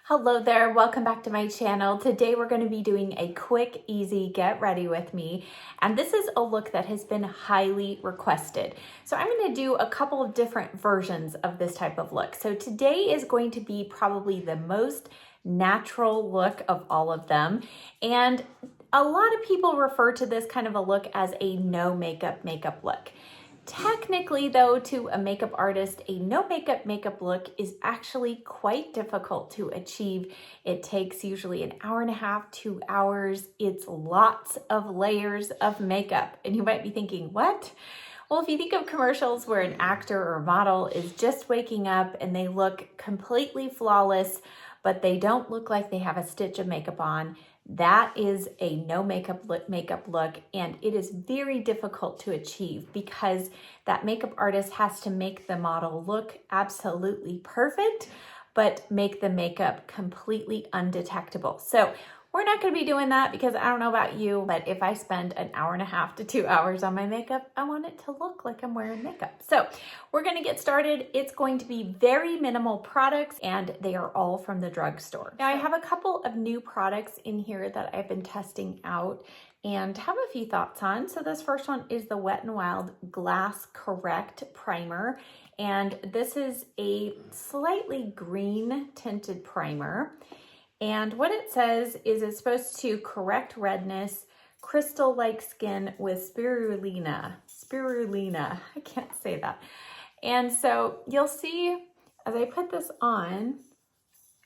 Hello there, welcome back to my channel. Today we're going to be doing a quick, easy get ready with me. And this is a look that has been highly requested. So I'm going to do a couple of different versions of this type of look. So today is going to be probably the most natural look of all of them. And a lot of people refer to this kind of a look as a no makeup look. Technically though, to a makeup artist, a no makeup look is actually quite difficult to achieve. It takes usually an hour and a half, 2 hours. It's lots of layers of makeup. And you might be thinking, what? Well, if you think of commercials where an actor or model is just waking up and they look completely flawless, but they don't look like they have a stitch of makeup on, that is a no makeup look, and it is very difficult to achieve because that makeup artist has to make the model look absolutely perfect, but make the makeup completely undetectable. So we're not going to be doing that because I don't know about you, but if I spend an hour and a half to 2 hours on my makeup, I want it to look like I'm wearing makeup. So we're going to get started. It's going to be very minimal products and they are all from the drugstore. Now I have a couple of new products in here that I've been testing out and have a few thoughts on. So this first one is the Wet n Wild Glass Correct Primer. And this is a slightly green tinted primer. And what it says is it's supposed to correct redness, crystal-like skin with spirulina. Spirulina, I can't say that. And so you'll see as I put this on,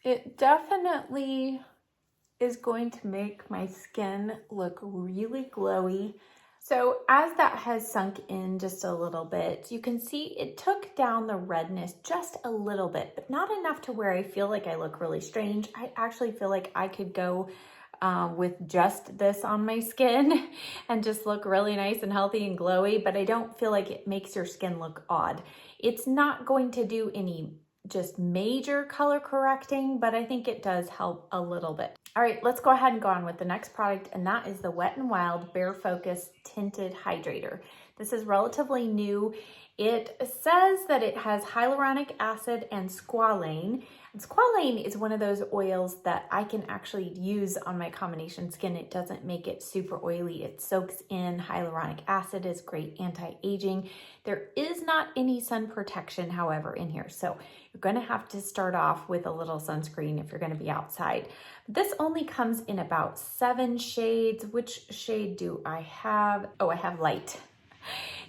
it definitely is going to make my skin look really glowy. So as that has sunk in just a little bit, you can see it took down the redness just a little bit, but not enough to where I feel like I look really strange. I actually feel like I could go with just this on my skin and just look really nice and healthy and glowy, but I don't feel like it makes your skin look odd. It's not going to do any just major color correcting, but I think it does help a little bit. All right, let's go ahead and go on with the next product, and that is the Wet n Wild Bare Focus Tinted Hydrator. This is relatively new. It says that it has hyaluronic acid and squalane. And squalane is one of those oils that I can actually use on my combination skin. It doesn't make it super oily. It soaks in. Hyaluronic acid is great anti-aging. There is not any sun protection, however, in here. So you're going to have to start off with a little sunscreen if you're going to be outside. This only comes in about 7 shades. Which shade do I have? Oh, I have light.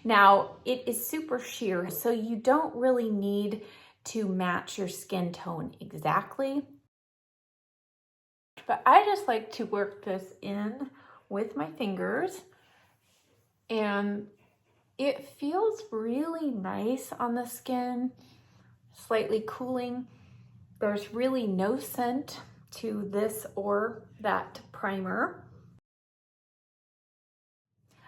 Now, it is super sheer, so you don't really need to match your skin tone exactly. But I just like to work this in with my fingers, and it feels really nice on the skin, slightly cooling. There's really no scent to this or that primer.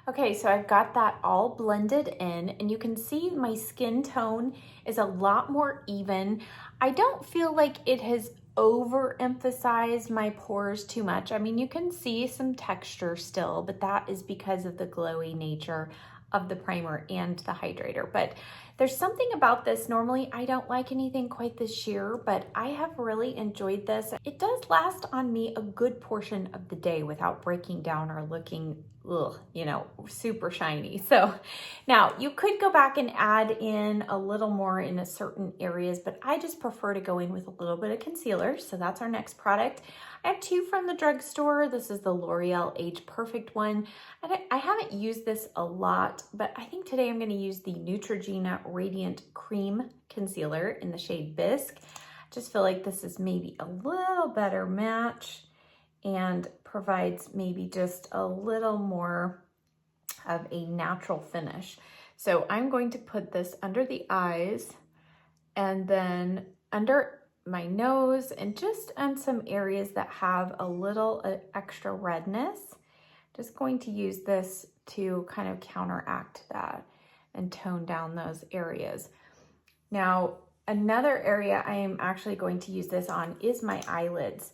Okay, so I've got that all blended in, and you can see my skin tone is a lot more even. I don't feel like it has overemphasized my pores too much. I mean, you can see some texture still, but that is because of the glowy nature of the primer and the hydrator. But there's something about this. Normally I don't like anything quite this sheer, but I have really enjoyed this. It does last on me a good portion of the day without breaking down or looking, super shiny. So now you could go back and add in a little more in a certain areas, but I just prefer to go in with a little bit of concealer. So that's our next product. I have 2 from the drugstore. This is the L'Oreal Age Perfect one. I haven't used this a lot, but I think today I'm going to use the Neutrogena Radiant Cream Concealer in the shade Bisque. I just feel like this is maybe a little better match and provides maybe just a little more of a natural finish. So I'm going to put this under the eyes and then under my nose and just on some areas that have a little extra redness. Just going to use this to kind of counteract that and tone down those areas. Now, another area I am actually going to use this on is my eyelids.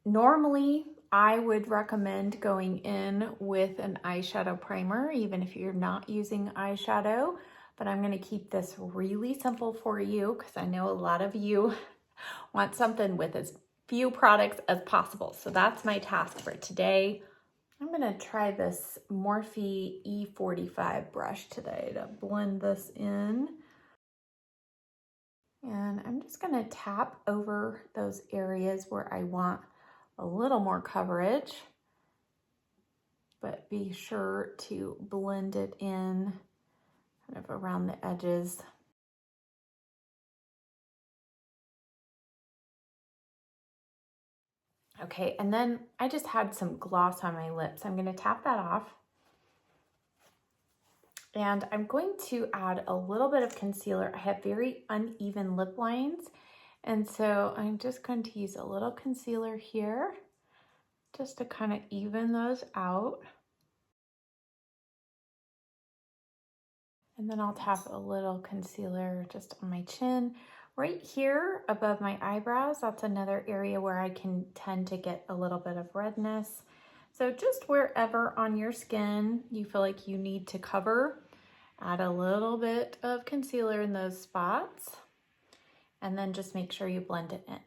Normally, I would recommend going in with an eyeshadow primer, even if you're not using eyeshadow, but I'm going to keep this really simple for you because I know a lot of you want something with as few products as possible. So that's my task for today. I'm gonna try this Morphe E45 brush today to blend this in. And I'm just gonna tap over those areas where I want a little more coverage, but be sure to blend it in kind of around the edges. Okay, and then I just had some gloss on my lips. I'm gonna tap that off. And I'm going to add a little bit of concealer. I have very uneven lip lines, and so I'm just going to use a little concealer here just to kind of even those out. And then I'll tap a little concealer just on my chin. Right here above my eyebrows, that's another area where I can tend to get a little bit of redness. So just wherever on your skin you feel like you need to cover, add a little bit of concealer in those spots, and then just make sure you blend it in.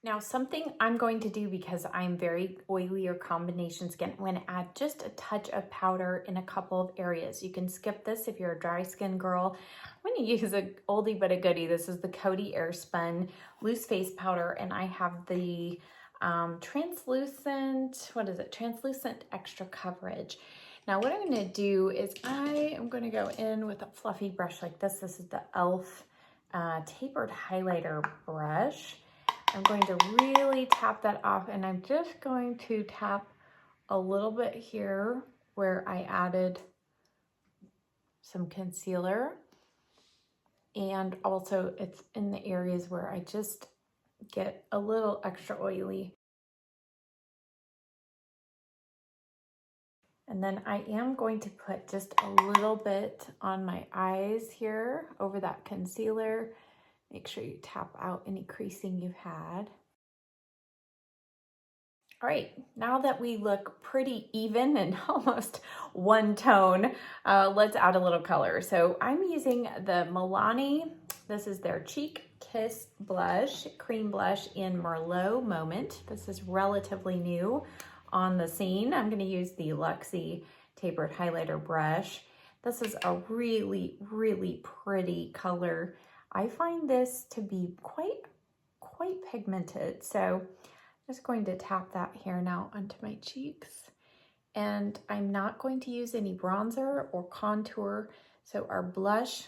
Now, something I'm going to do because I'm very oily or combination skin, I'm going to add just a touch of powder in a couple of areas. You can skip this if you're a dry skin girl. I'm going to use an oldie but a goodie. This is the Coty Airspun Loose Face Powder, and I have the translucent, translucent extra coverage. Now what I'm going to do is I am going to go in with a fluffy brush like this. This is the e.l.f. Tapered highlighter brush. I'm going to really tap that off, and I'm just going to tap a little bit here where I added some concealer, and also it's in the areas where I just get a little extra oily. And then I am going to put just a little bit on my eyes here over that concealer. Make sure you tap out any creasing you've had. All right, now that we look pretty even and almost one tone, let's add a little color. So I'm using the Milani, this is their Cheek Kiss blush, cream blush in Merlot Moment. This is relatively new on the scene. I'm gonna use the Luxe Tapered Highlighter brush. This is a really, really pretty color. I find this to be quite pigmented. So I'm just going to tap that here now onto my cheeks. And I'm not going to use any bronzer or contour. So our blush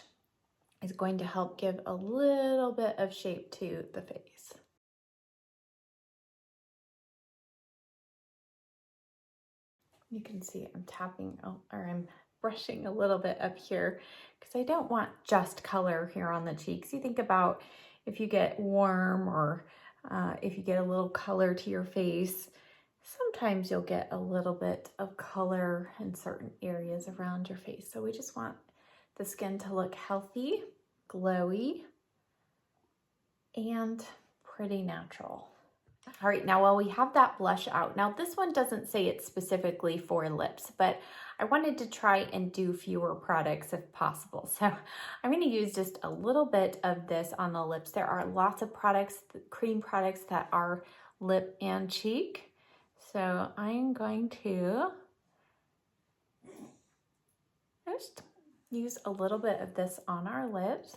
is going to help give a little bit of shape to the face. You can see I'm tapping, or I'm brushing a little bit up here because I don't want just color here on the cheeks. You think about if you get warm or if you get a little color to your face, sometimes you'll get a little bit of color in certain areas around your face. So we just want the skin to look healthy, glowy, and pretty natural. All right, now while we have that blush out, now this one doesn't say it's specifically for lips, but I wanted to try and do fewer products if possible. So I'm going to use just a little bit of this on the lips. There are lots of products, cream products that are lip and cheek. So I'm going to just use a little bit of this on our lips.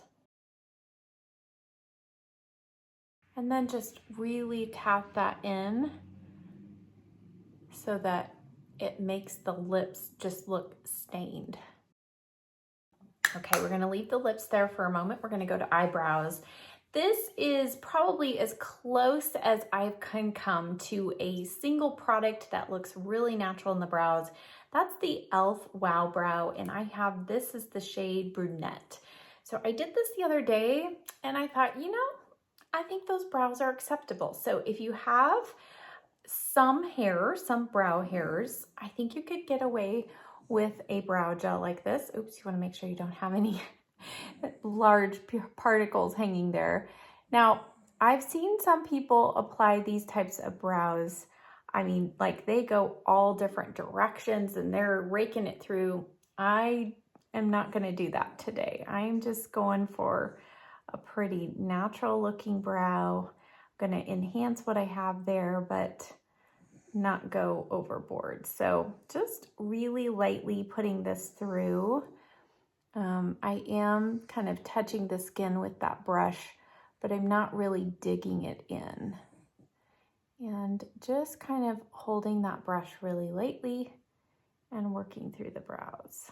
And then just really tap that in so that it makes the lips just look stained. Okay, we're gonna leave the lips there for a moment. We're gonna go to eyebrows. This is probably as close as I can come to a single product that looks really natural in the brows. That's the e.l.f. Wow Brow, and I have, this is the shade Brunette. So I did this the other day, and I thought, you know, I think those brows are acceptable. So if you have some hair, some brow hairs, I think you could get away with a brow gel like this. Oops, you want to make sure you don't have any large particles hanging there. Now, I've seen some people apply these types of brows. I mean, like they go all different directions and they're raking it through. I am not going to do that today. I'm just going for a pretty natural looking brow. I'm gonna enhance what I have there, but not go overboard. So just really lightly putting this through. I am kind of touching the skin with that brush, but I'm not really digging it in. And just kind of holding that brush really lightly and working through the brows.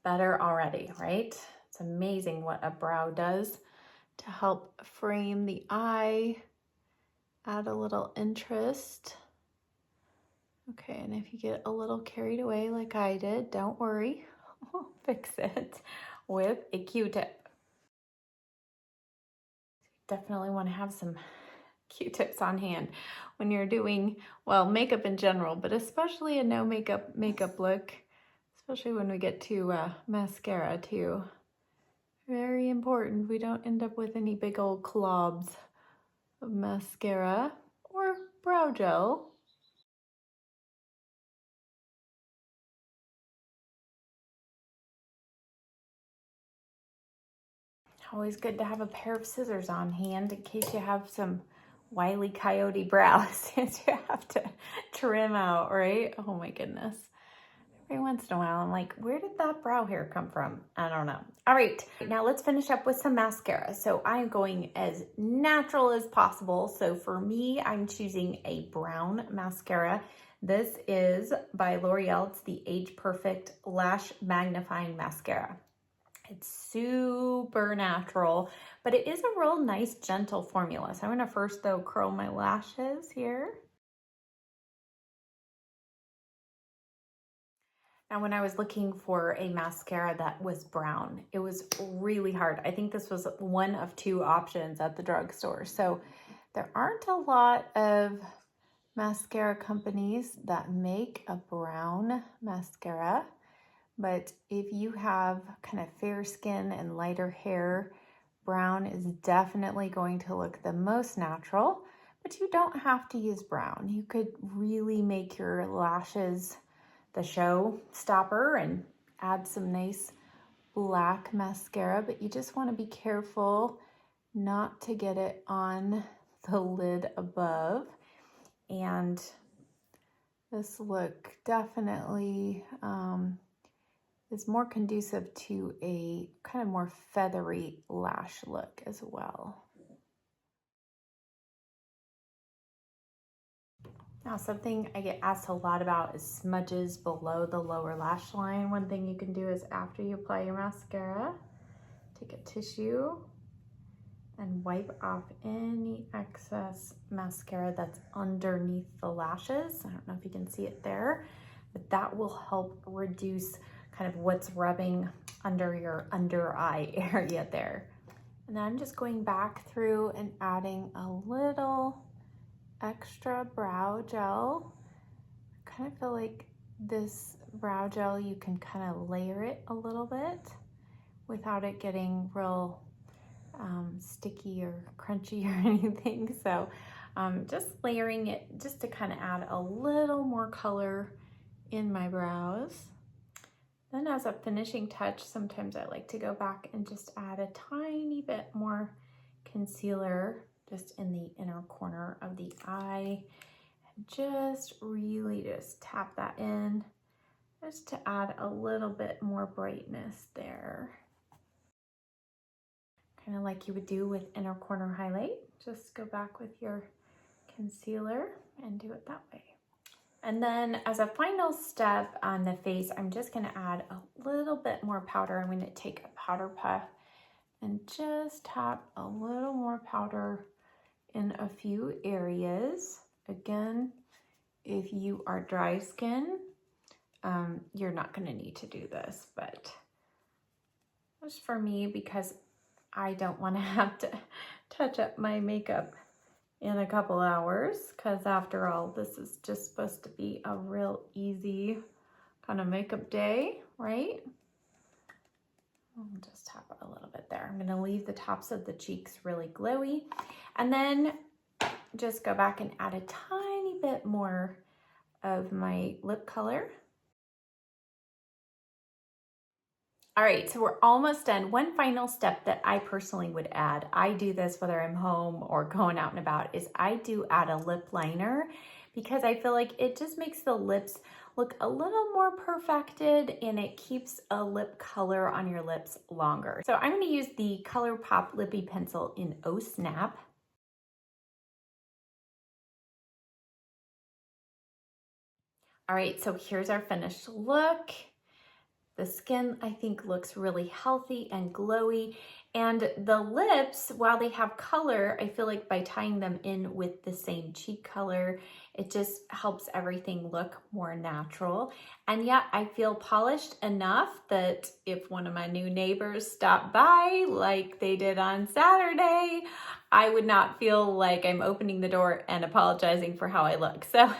Better already, right? It's amazing what a brow does to help frame the eye, add a little interest. Okay, and if you get a little carried away like I did, don't worry, we'll fix it with a Q-tip. Definitely want to have some Q-tips on hand when you're doing, well, makeup in general, but especially a no makeup look, especially when we get to mascara too. Very important we don't end up with any big old clobs of mascara or brow gel. Always good to have a pair of scissors on hand in case you have some Wile E. Coyote brows that you have to trim out, right? Oh my goodness. Every once in a while, I'm like, where did that brow hair come from? I don't know. All right, now let's finish up with some mascara. So I'm going as natural as possible. So for me, I'm choosing a brown mascara. This is by L'Oreal. It's the Age Perfect Lash Magnifying Mascara. It's super natural, but it is a real nice, gentle formula. So I'm gonna first though curl my lashes here. Now, when I was looking for a mascara that was brown, it was really hard. I think this was one of 2 options at the drugstore. So there aren't a lot of mascara companies that make a brown mascara. But if you have kind of fair skin and lighter hair, brown is definitely going to look the most natural, but you don't have to use brown. You could really make your lashes the show stopper and add some nice black mascara, but you just want to be careful not to get it on the lid above. And this look definitely is more conducive to a kind of more feathery lash look as well. Now, something I get asked a lot about is smudges below the lower lash line. One thing you can do is after you apply your mascara, take a tissue and wipe off any excess mascara that's underneath the lashes. I don't know if you can see it there, but that will help reduce kind of what's rubbing under your under eye area there. And then I'm just going back through and adding a little extra brow gel. I kind of feel like this brow gel, you can kind of layer it a little bit without it getting real sticky or crunchy or anything. So just layering it just to kind of add a little more color in my brows. Then as a finishing touch, sometimes I like to go back and just add a tiny bit more concealer just in the inner corner of the eye. And just really just tap that in just to add a little bit more brightness there. Kind of like you would do with inner corner highlight. Just go back with your concealer and do it that way. And then as a final step on the face, I'm just gonna add a little bit more powder. I'm gonna take a powder puff and just tap a little more powder in a few areas. Again, if you are dry skin, you're not gonna need to do this, but just for me, because I don't wanna have to touch up my makeup in a couple hours, because after all, this is just supposed to be a real easy kind of makeup day, right? I'll just tap it a little bit there. I'm gonna leave the tops of the cheeks really glowy, and then just go back and add a tiny bit more of my lip color. All right, so we're almost done. One final step that I personally would add, I do this whether I'm home or going out and about, is I do add a lip liner because I feel like it just makes the lips look a little more perfected and it keeps a lip color on your lips longer. So I'm going to use the ColourPop Lippy Pencil in Oh Snap. All right, so here's our finished look. The skin, I think, looks really healthy and glowy. And the lips, while they have color, I feel like by tying them in with the same cheek color, it just helps everything look more natural. And yet I feel polished enough that if one of my new neighbors stopped by like they did on Saturday, I would not feel like I'm opening the door and apologizing for how I look. So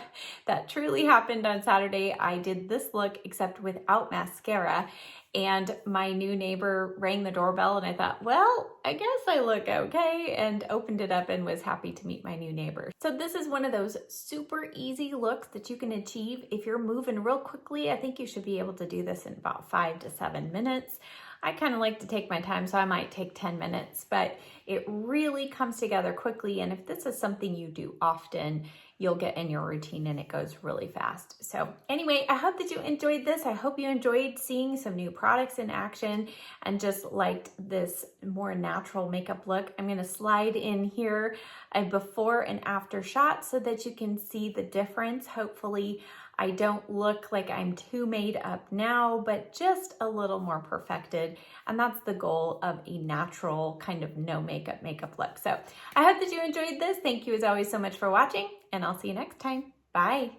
that truly happened on Saturday. I did this look except without mascara, and my new neighbor rang the doorbell and I thought, well, I guess I look okay, and opened it up and was happy to meet my new neighbor. So this is one of those super easy looks that you can achieve if you're moving real quickly. I think you should be able to do this in about 5 to 7 minutes. I kind of like to take my time, so I might take 10 minutes, but it really comes together quickly. And if this is something you do often, you'll get in your routine and it goes really fast. So anyway, I hope that you enjoyed this. I hope you enjoyed seeing some new products in action and just liked this more natural makeup look. I'm gonna slide in here a before and after shot so that you can see the difference. Hopefully I don't look like I'm too made up now, but just a little more perfected. And that's the goal of a natural kind of no makeup look. So I hope that you enjoyed this. Thank you as always so much for watching, and I'll see you next time. Bye.